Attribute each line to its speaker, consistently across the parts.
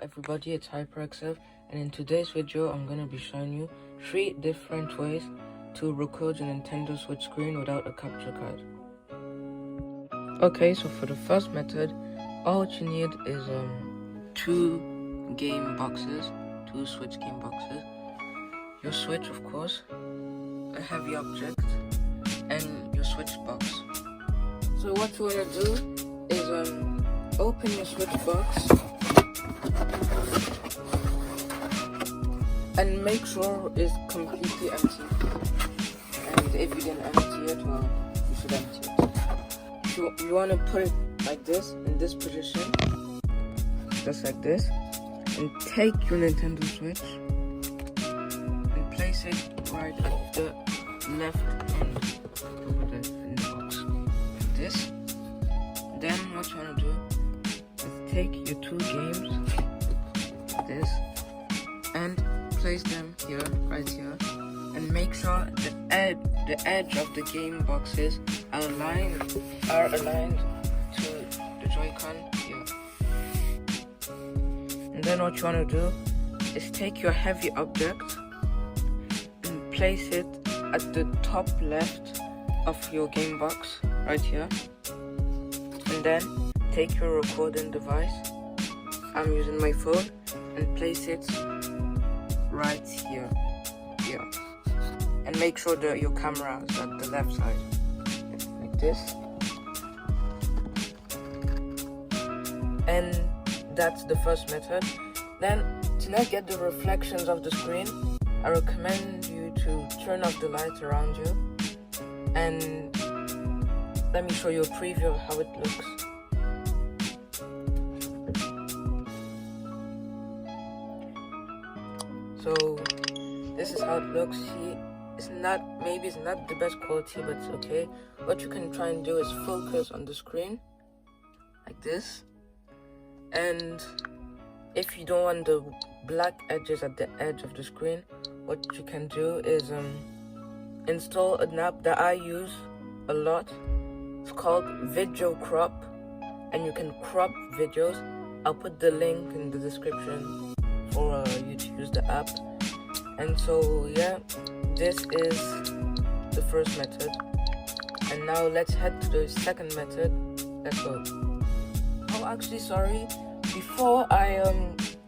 Speaker 1: Everybody, it's HyperXF, and in today's video I'm going to be showing you 3 different ways to record your Nintendo Switch screen without a capture card. Okay, so for the first method, all what you need is 2 game boxes, 2 Switch game boxes, your Switch of course, a heavy object, and your Switch box. So what you want to do is open your Switch box and make sure it's completely empty. And if you didn't empty it, well, you should empty it. You want to put it like this, in this position, just like this, and take your Nintendo Switch and place it right at the left end of the box. Like this. Then what you want to do is take your 2 games, like this, and place them here, right here, and make sure the edge of the game boxes are aligned to the Joy-Con here. And then what you want to do is take your heavy object and place it at the top left of your game box, right here. And then take your recording device, I'm using my phone, and place it right here, and make sure that your camera is at the left side, like this. And that's the first method. Then to not get the reflections of the screen, I recommend you to turn off the lights around you, and let me show you a preview of how it looks. So this is how it looks. See, it's not the best quality, but it's okay. What you can try and do is focus on the screen like this, and if you don't want the black edges at the edge of the screen, what you can do is install an app that I use a lot. It's called Video Crop, and you can crop videos. I'll put the link in the description for you to use the app. And so yeah, this is the first method, and now let's head to the second method. Let's go. Oh, actually, sorry, before I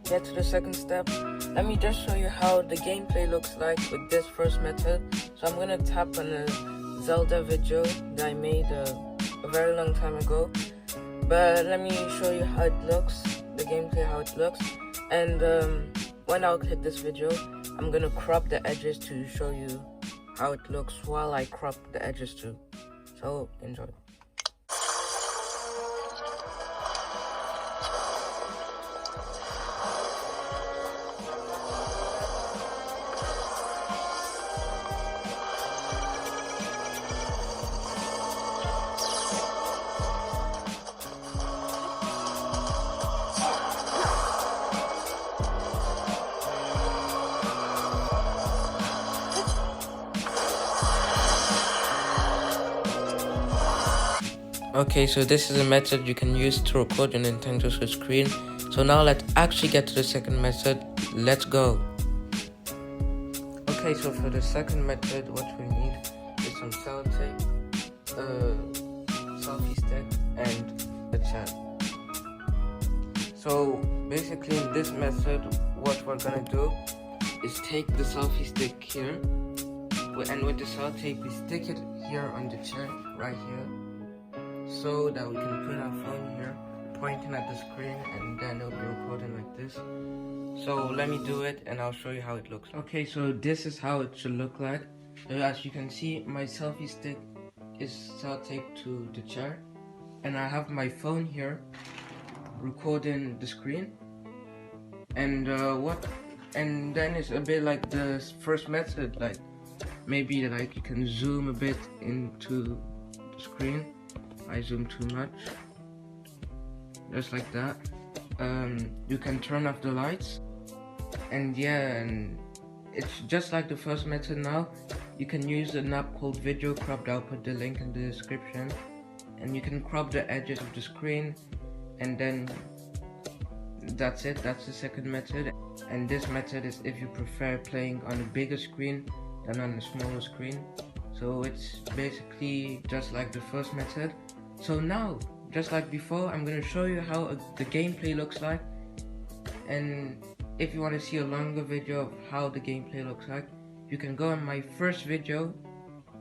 Speaker 1: get to the second step, let me just show you how the gameplay looks like with this first method. So I'm gonna tap on a Zelda video that I made a very long time ago, but let me show you how it looks, the gameplay, how it looks. And when I'll click this video, I'm gonna crop the edges to show you how it looks while I crop the edges too. So enjoy. Okay, so this is a method you can use to record your Nintendo Switch screen. So now let's actually get to the second method. Let's go. Okay, so for the second method, what we need is some sellotape, selfie stick, and a chair. So basically in this method, what we're gonna do is take the selfie stick here, and with the sellotape we stick it here on the chair, right here, so that we can put our phone here pointing at the screen, and then it'll be recording like this. So let me do it and I'll show you how it looks. Okay, so this is how it should look like. As you can see, my selfie stick is self-taped to the chair, and I have my phone here recording the screen. And then it's a bit like the first method, like maybe like you can zoom a bit into the screen. I zoom too much, just like that. You can turn off the lights, and yeah, and it's just like the first method. Now you can use an app called Video Crop. I'll put the link in the description, and you can crop the edges of the screen, and then that's it. That's the second method. And this method is if you prefer playing on a bigger screen than on a smaller screen. So it's basically just like the first method. So now, just like before, I'm going to show you how the gameplay looks like. And if you want to see a longer video of how the gameplay looks like, you can go on my first video.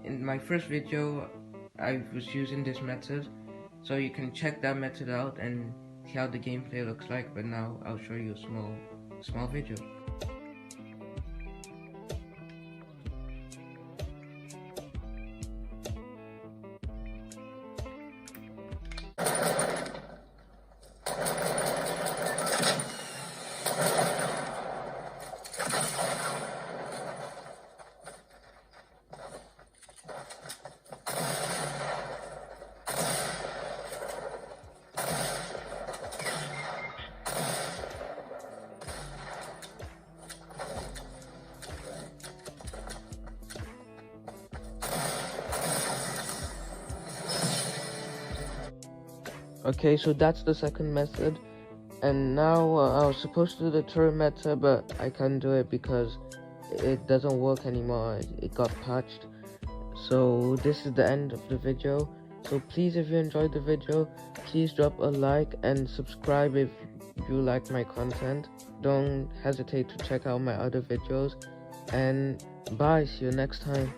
Speaker 1: In my first video, I was using this method, so you can check that method out and see how the gameplay looks like. But now I'll show you a small video. Okay, so that's the second method, and now I was supposed to do the third method, but I can't do it because it doesn't work anymore. It got patched. So this is the end of the video. So please, if you enjoyed the video, please drop a like and subscribe if you like my content. Don't hesitate to check out my other videos, and bye, see you next time.